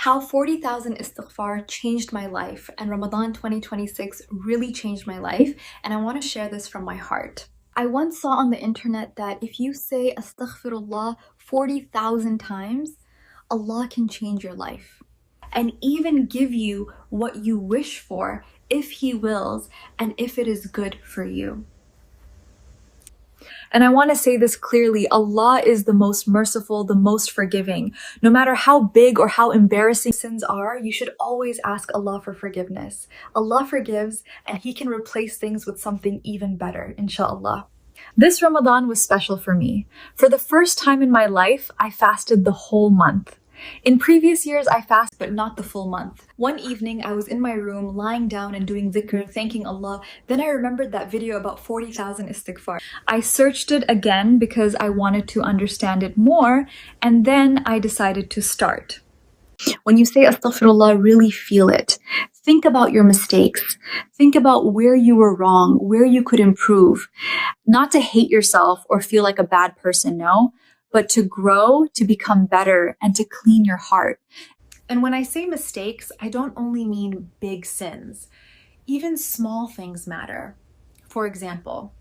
How 40,000 istighfar changed my life, and Ramadan 2026 really changed my life, and I want to share this from my heart. I once saw on the internet that if you say astaghfirullah 40,000 times, Allah can change your life and even give you what you wish for if He wills and if it is good for you. And I want to say this clearly, Allah is the most merciful, the most forgiving. No matter how big or how embarrassing sins are, you should always ask Allah for forgiveness. Allah forgives, and He can replace things with something even better, inshallah. This Ramadan was special for me. For the first time in my life, I fasted the whole month. In previous years, I fasted, but not the full month. One evening, I was in my room, lying down and doing dhikr, thanking Allah. Then I remembered that video about 40,000 istighfar. I searched it again because I wanted to understand it more, and then I decided to start. When you say astaghfirullah, really feel it. Think about your mistakes. Think about where you were wrong, where you could improve. Not to hate yourself or feel like a bad person, no, but to grow, to become better, and to clean your heart. And when I say mistakes, I don't only mean big sins. Even small things matter. For example,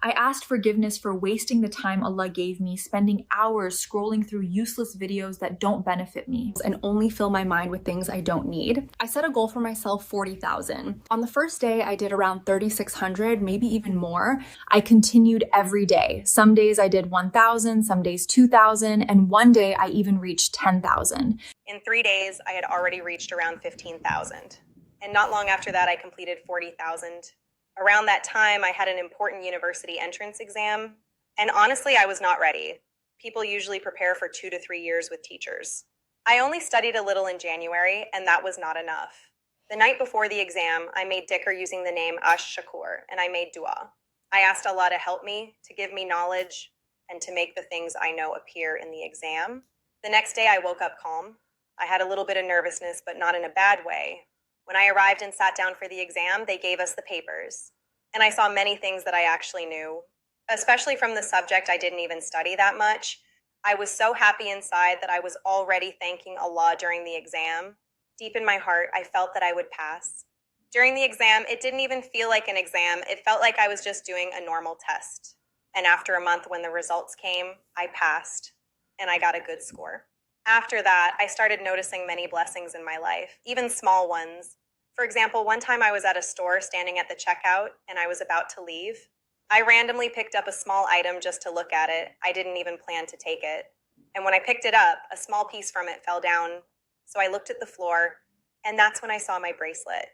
I asked forgiveness for wasting the time Allah gave me, spending hours scrolling through useless videos that don't benefit me and only fill my mind with things I don't need. I set a goal for myself, 40,000. On the first day, I did around 3,600, maybe even more. I continued every day. Some days I did 1,000, some days 2,000, and one day I even reached 10,000. In 3 days, I had already reached around 15,000. And not long after that, I completed 40,000. Around that time, I had an important university entrance exam, and honestly, I was not ready. People usually prepare for 2 to 3 years with teachers. I only studied a little in January, and that was not enough. The night before the exam, I made dhikr using the name Ash-Shakur, and I made dua. I asked Allah to help me, to give me knowledge, and to make the things I know appear in the exam. The next day, I woke up calm. I had a little bit of nervousness, but not in a bad way. When I arrived and sat down for the exam, they gave us the papers. And I saw many things that I actually knew, especially from the subject I didn't even study that much. I was so happy inside that I was already thanking Allah during the exam. Deep in my heart, I felt that I would pass. During the exam, it didn't even feel like an exam. It felt like I was just doing a normal test. And after a month, when the results came, I passed, and I got a good score. After that, I started noticing many blessings in my life, even small ones. For example, one time I was at a store standing at the checkout and I was about to leave. I randomly picked up a small item just to look at it. I didn't even plan to take it. And when I picked it up, a small piece from it fell down. So I looked at the floor, and that's when I saw my bracelet.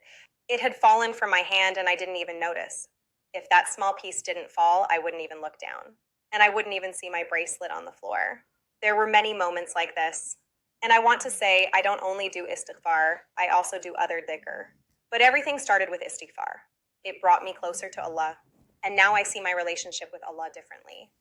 It had fallen from my hand and I didn't even notice. If that small piece didn't fall, I wouldn't even look down. And I wouldn't even see my bracelet on the floor. There were many moments like this. And I want to say I don't only do istighfar, I also do other dhikr. But everything started with istighfar. It brought me closer to Allah. And now I see my relationship with Allah differently.